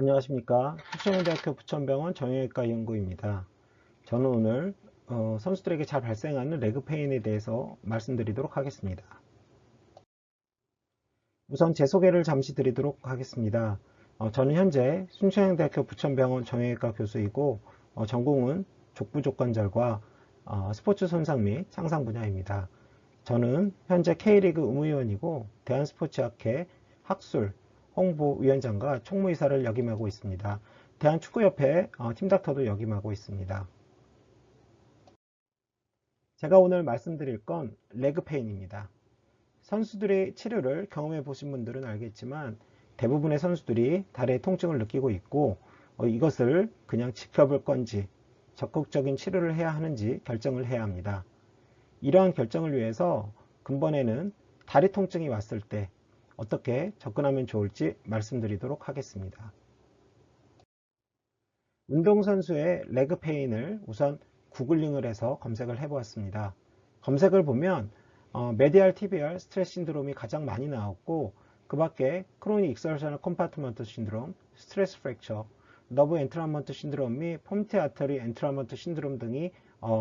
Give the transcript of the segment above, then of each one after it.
안녕하십니까. 수천대학교 부천병원 정형외과 연구입니다. 저는 오늘 선수들에게 잘 발생하는 레그 페인에 대해서 말씀드리도록 하겠습니다. 우선 제 소개를 잠시 드리도록 하겠습니다. 저는 현재 순천대학교 부천병원 정형외과 교수이고 전공은 족부족관절과 스포츠 손상 및 상상 분야입니다. 저는 현재 K리그 의무위원이고 대한스포츠학회 학술 홍보위원장과 총무이사를 역임하고 있습니다. 대한축구협회 팀닥터도 역임하고 있습니다. 제가 오늘 말씀드릴 건 레그 페인입니다. 선수들의 치료를 경험해 보신 분들은 알겠지만 대부분의 선수들이 다리의 통증을 느끼고 있고 이것을 그냥 지켜볼 건지 적극적인 치료를 해야 하는지 결정을 해야 합니다. 이러한 결정을 위해서 근본에는 다리 통증이 왔을 때 어떻게 접근하면 좋을지 말씀드리도록 하겠습니다. 운동선수의 레그 페인을 우선 구글링을 해서 검색을 해보았습니다. 검색을 보면 메디알 티비얼 스트레스 신드롬이 가장 많이 나왔고 그 밖에 크로닉 익설셔널 컴파트먼트 신드롬, 스트레스 프랙처, 너브 엔트라먼트 신드롬 및 폼티 아터리 엔트라먼트 신드롬 등이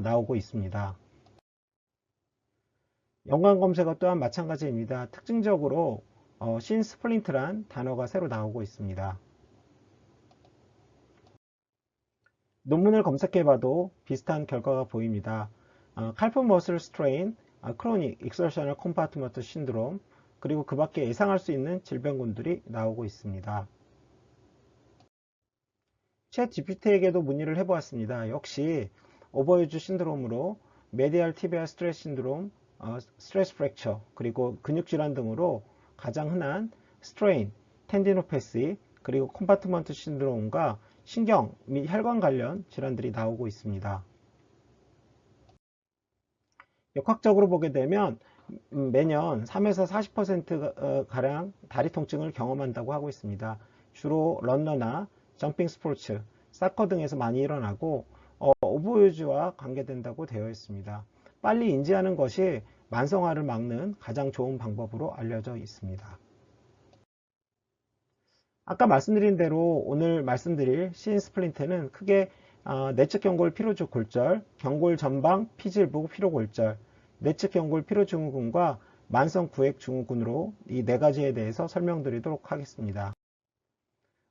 나오고 있습니다. 연관 검색어 또한 마찬가지입니다. 특징적으로 신스플린트란 단어가 새로 나오고 있습니다. 논문을 검색해봐도 비슷한 결과가 보입니다. 칼프 머슬 스트레인, 크로닉 익설셔널 컴파트먼트 신드롬, 그리고 그 밖에 예상할 수 있는 질병군들이 나오고 있습니다. 챗 GPT에게도 문의를 해보았습니다. 역시 오버유즈 신드롬으로 메디알 티비아 스트레스 신드롬, 스트레스 프랙처, 그리고 근육질환 등으로 가장 흔한 스트레인, 텐디노패시, 그리고 컴파트먼트 신드롬과 신경 및 혈관 관련 질환들이 나오고 있습니다. 역학적으로 보게 되면 매년 3에서 40%가량 다리 통증을 경험한다고 하고 있습니다. 주로 런너나 점핑 스포츠, 사커 등에서 많이 일어나고 오버유즈와 관계된다고 되어 있습니다. 빨리 인지하는 것이 만성화를 막는 가장 좋은 방법으로 알려져 있습니다. 아까 말씀드린 대로 오늘 말씀드릴 신스플린트는 크게 내측 경골 피로축 골절, 경골 전방 피질부 피로골절, 내측 경골 피로증후군과 만성 구획 증후군으로 이 네 가지에 대해서 설명드리도록 하겠습니다.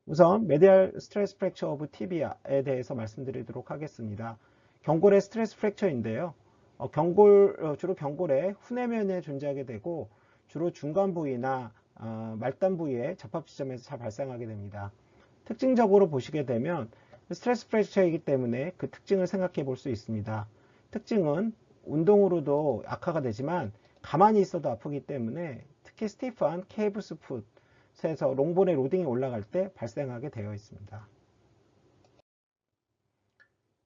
우선 메디알 스트레스 프랙처 오브 티비아에 대해서 말씀드리도록 하겠습니다. 경골의 스트레스 프랙처인데요. 주로 경골의 후내면에 존재하게 되고 주로 중간 부위나 말단 부위의 접합 지점에서 잘 발생하게 됩니다. 특징적으로 보시게 되면 스트레스 프랙처이기 때문에 그 특징을 생각해 볼 수 있습니다. 특징은 운동으로도 악화가 되지만 가만히 있어도 아프기 때문에 특히 스티프한 케이블스 풋에서 롱본의 로딩이 올라갈 때 발생하게 되어 있습니다.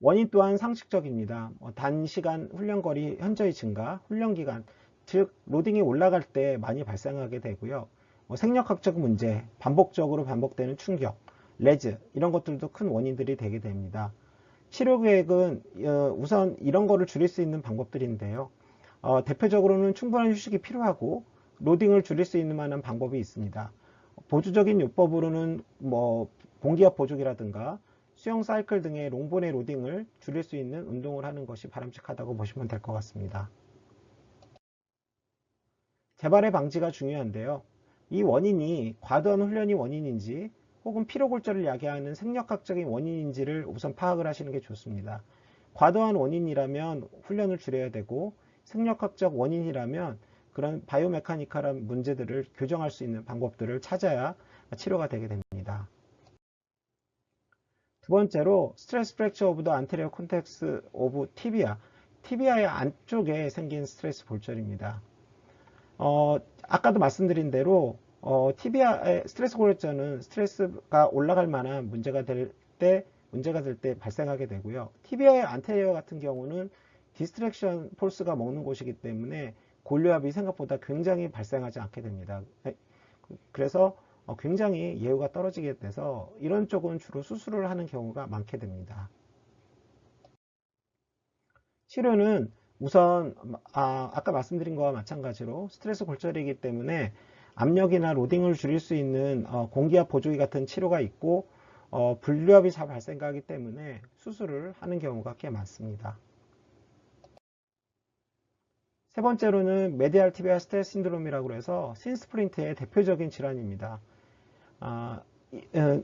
원인 또한 상식적입니다. 단시간 훈련거리 현저히 증가, 훈련기간, 즉 로딩이 올라갈 때 많이 발생하게 되고요. 생력학적 문제, 반복적으로 반복되는 충격, 레즈 이런 것들도 큰 원인들이 되게 됩니다. 치료 계획은 우선 이런 거를 줄일 수 있는 방법들인데요. 대표적으로는 충분한 휴식이 필요하고 로딩을 줄일 수 있는 만한 방법이 있습니다. 보조적인 요법으로는 공기압 보조기라든가 수영 사이클 등의 롱본의 로딩을 줄일 수 있는 운동을 하는 것이 바람직하다고 보시면 될 것 같습니다. 재발의 방지가 중요한데요. 이 원인이 과도한 훈련이 원인인지 혹은 피로골절을 야기하는 생력학적인 원인인지를 우선 파악을 하시는 게 좋습니다. 과도한 원인이라면 훈련을 줄여야 되고 생력학적 원인이라면 그런 바이오메카니컬한 문제들을 교정할 수 있는 방법들을 찾아야 치료가 되게 됩니다. 두 번째로 스트레스 프랙처 오브 더 안테리어 콘텍스 오브 티비아, 티비아의 안쪽에 생긴 스트레스 골절입니다. 아까도 말씀드린 대로 티비아의 스트레스 골절은 스트레스가 올라갈 만한 문제가 될 때 발생하게 되고요. 티비아의 안테리어 같은 경우는 디스트랙션 폴스가 먹는 곳이기 때문에 골류압이 생각보다 굉장히 발생하지 않게 됩니다. 그래서 굉장히 예후가 떨어지게 돼서 이런 쪽은 주로 수술을 하는 경우가 많게 됩니다. 치료는 우선 아까 말씀드린 거와 마찬가지로 스트레스 골절이기 때문에 압력이나 로딩을 줄일 수 있는 공기압 보조기 같은 치료가 있고 분류압이 잘 발생하기 때문에 수술을 하는 경우가 꽤 많습니다. 세 번째로는 메디알 티비아 스트레스 신드롬이라고 해서 신스플린트의 대표적인 질환입니다.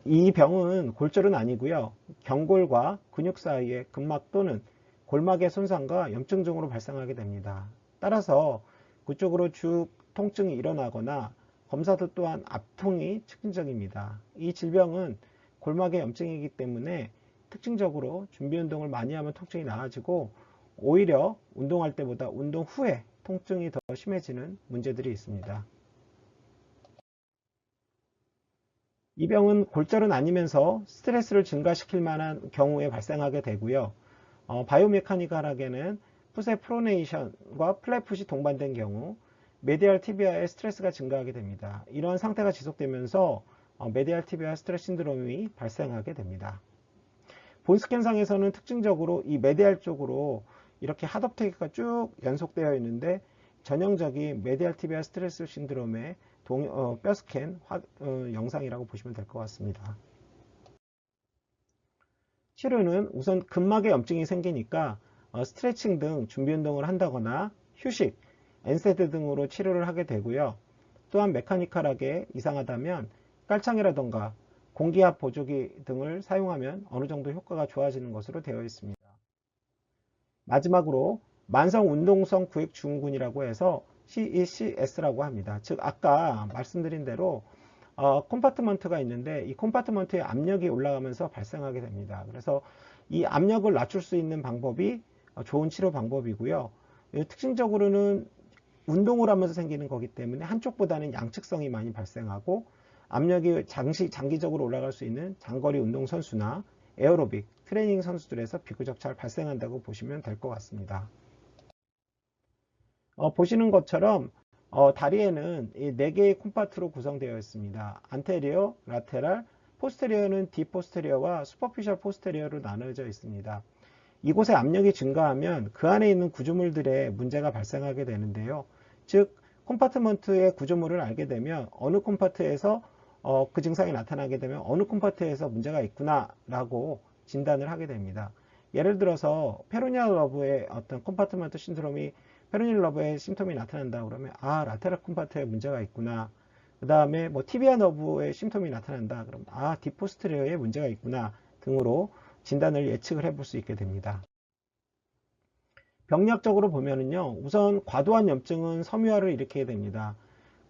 이 병은 골절은 아니고요. 경골과 근육 사이의 근막 또는 골막의 손상과 염증 등으로 발생하게 됩니다. 따라서 그쪽으로 쭉 통증이 일어나거나 검사도 또한 압통이 특징적입니다. 이 질병은 골막의 염증이기 때문에 특징적으로 준비 운동을 많이 하면 통증이 나아지고 오히려 운동할 때보다 운동 후에 통증이 더 심해지는 문제들이 있습니다. 이 병은 골절은 아니면서 스트레스를 증가시킬 만한 경우에 발생하게 되고요. 바이오메카니컬하게는 풋의 프로네이션과 플랫풋이 동반된 경우 메디알 티비아의 스트레스가 증가하게 됩니다. 이러한 상태가 지속되면서 메디알 티비아 스트레스 신드롬이 발생하게 됩니다. 본스캔상에서는 특징적으로 이 메디알 쪽으로 이렇게 핫업테이크가 쭉 연속되어 있는데 전형적인 메디알 티비아 스트레스 신드롬의 뼈스캔 영상이라고 보시면 될 것 같습니다. 치료는 우선 근막에 염증이 생기니까 스트레칭 등 준비 운동을 한다거나 휴식, 엔세드 등으로 치료를 하게 되고요. 또한 메카니컬하게 이상하다면 깔창이라던가 공기압 보조기 등을 사용하면 어느 정도 효과가 좋아지는 것으로 되어 있습니다. 마지막으로 만성 운동성 구획 증후군이라고 해서 CECS라고 합니다. 즉 아까 말씀드린 대로 컴파트먼트가 있는데 이 컴파트먼트에 압력이 올라가면서 발생하게 됩니다. 그래서 이 압력을 낮출 수 있는 방법이 좋은 치료 방법이고요. 특징적으로는 운동을 하면서 생기는 거기 때문에 한쪽보다는 양측성이 많이 발생하고 압력이 장기적으로 올라갈 수 있는 장거리 운동 선수나 에어로빅 트레이닝 선수들에서 비교적 잘 발생한다고 보시면 될 것 같습니다. 보시는 것처럼 다리에는 4개의 콤파트로 구성되어 있습니다. 안테리어, 라테랄, 포스테리어는 디포스테리어와 슈퍼피셜 포스테리어로 나눠져 있습니다. 이곳에 압력이 증가하면 그 안에 있는 구조물들의 문제가 발생하게 되는데요. 즉 콤파트먼트의 구조물을 알게 되면 어느 콤파트에서 그 증상이 나타나게 되면 어느 콤파트에서 문제가 있구나 라고 진단을 하게 됩니다. 예를 들어서 페로니얼 러브의 어떤 콤파트먼트 신드롬이 페로니얼 러브의 심텀이 나타난다 그러면 라테랄 콤파트에 문제가 있구나. 그 다음에 티비아 너브의 심텀이 나타난다 그러면 디포스테리어에 문제가 있구나 등으로 진단을 예측을 해볼 수 있게 됩니다. 병리학적으로 보면은요, 우선 과도한 염증은 섬유화를 일으키게 됩니다.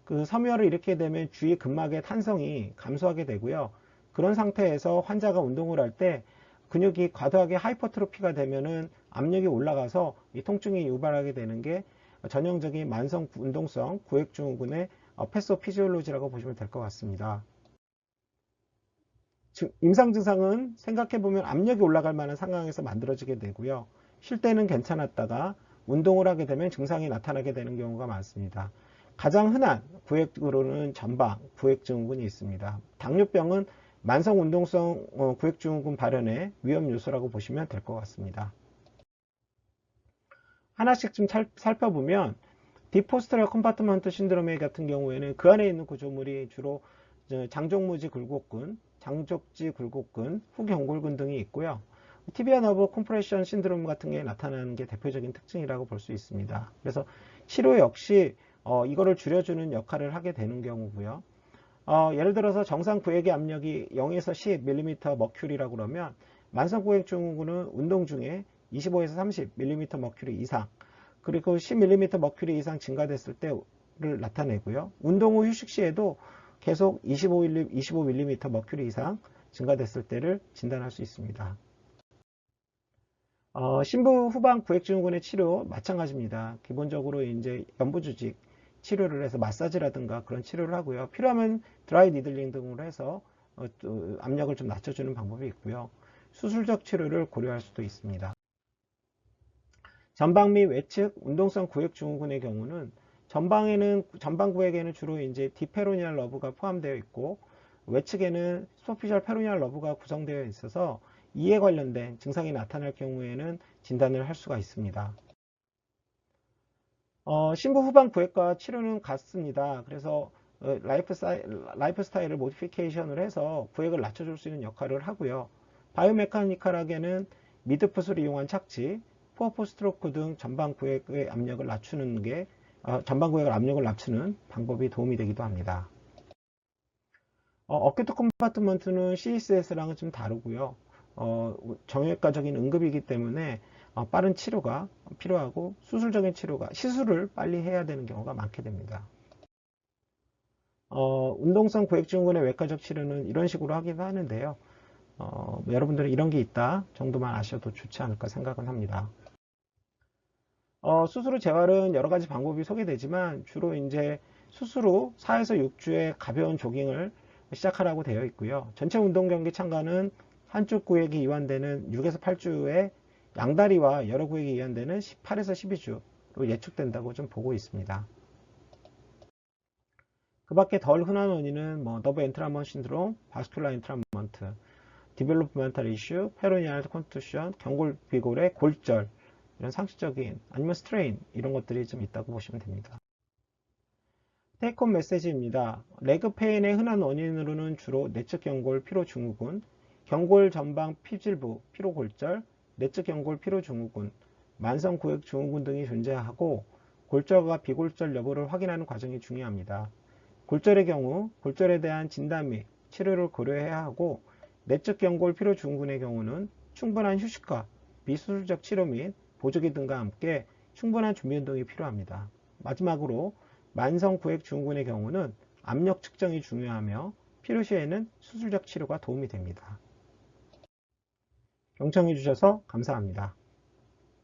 그 섬유화를 일으키게 되면 주위 근막의 탄성이 감소하게 되고요. 그런 상태에서 환자가 운동을 할 때 근육이 과도하게 하이퍼트로피가 되면은 압력이 올라가서 이 통증이 유발하게 되는 게 전형적인 만성 운동성 구획증후군의 패소피지올로지라고 보시면 될 것 같습니다. 임상 증상은 생각해보면 압력이 올라갈 만한 상황에서 만들어지게 되고요. 쉴 때는 괜찮았다가 운동을 하게 되면 증상이 나타나게 되는 경우가 많습니다. 가장 흔한 구획으로는 전방 구획증후군이 있습니다. 당뇨병은 만성 운동성 구획증후군 발현의 위험 요소라고 보시면 될 것 같습니다. 하나씩 좀 살펴보면 디포스터럴 컴파트먼트 신드롬 같은 경우에는 그 안에 있는 구조물이 주로 장족무지 굴곡근, 장족지 굴곡근, 후경골근 등이 있고요. 티비아 너브 컴프레션 신드롬 같은 게 나타나는 게 대표적인 특징이라고 볼 수 있습니다. 그래서 치료 역시 이거를 줄여주는 역할을 하게 되는 경우고요. 예를 들어서 정상 구획의 압력이 0에서 10mm 머큐리라고 그러면 만성 구획 증후군은 운동 중에 25에서 30mm 머큐리 이상 그리고 10mm 머큐리 이상 증가됐을 때를 나타내고요. 운동 후 휴식 시에도 계속 25mm 머큐리 이상 증가됐을 때를 진단할 수 있습니다. 신부 후방 구획증후군의 치료 마찬가지입니다. 기본적으로 이제 연부조직 치료를 해서 마사지라든가 그런 치료를 하고요. 필요하면 드라이 니들링 등으로 해서 압력을 좀 낮춰주는 방법이 있고요. 수술적 치료를 고려할 수도 있습니다. 전방 및 외측 운동성 구획증후군의 경우는 전방 구획에는 주로 이제 디페로니알 러브가 포함되어 있고 외측에는 슈퍼피셜 페로니알 러브가 구성되어 있어서 이에 관련된 증상이 나타날 경우에는 진단을 할 수가 있습니다. 신부 후방 구획과 치료는 같습니다. 그래서 라이프 스타일을 모디피케이션을 해서 구획을 낮춰줄 수 있는 역할을 하고요. 바이오메카니컬하게는 미드풋을 이용한 착지, 포어포 스트로크 등 전방 구획의 압력을 낮추는 게 전방 구획을 압력을 낮추는 방법이 도움이 되기도 합니다. 어깨트 컴파트먼트는 CSS랑은 좀 다르고요. 정형외과적인 응급이기 때문에 빠른 치료가 필요하고 수술적인 치료가 시술을 빨리 해야 되는 경우가 많게 됩니다. 운동성 구획증후군의 외과적 치료는 이런 식으로 하기도 하는데요. 여러분들은 이런 게 있다 정도만 아셔도 좋지 않을까 생각은 합니다. 수술 후 재활은 여러 가지 방법이 소개되지만 주로 이제 수술 후 4에서 6주의 가벼운 조깅을 시작하라고 되어 있고요. 전체 운동 경기 참가는 한쪽 구획이 이완되는 6에서 8주에 양다리와 여러 구획이 이완되는 18에서 12주로 예측된다고 좀 보고 있습니다. 그 밖에 덜 흔한 원인은 너브 엔트라먼 신드롬, 바스큘라 엔트라먼트, 디벨로프멘탈 이슈, 페로니알 컨투션, 경골 비골의 골절, 이런 상시적인 아니면 스트레인 이런 것들이 좀 있다고 보시면 됩니다. 테이크홈 메시지입니다. 레그 페인의 흔한 원인으로는 주로 내측 경골 피로 증후군, 경골 전방 피질부 피로 골절, 내측 경골 피로 증후군, 만성 구획 증후군 등이 존재하고 골절과 비골절 여부를 확인하는 과정이 중요합니다. 골절의 경우 골절에 대한 진단 및 치료를 고려해야 하고 내측 경골 피로 증후군의 경우는 충분한 휴식과 비수술적 치료 및 보조기 등과 함께 충분한 준비 운동이 필요합니다. 마지막으로 만성 구획 증후군의 경우는 압력 측정이 중요하며 필요 시에는 수술적 치료가 도움이 됩니다. 경청해 주셔서 감사합니다.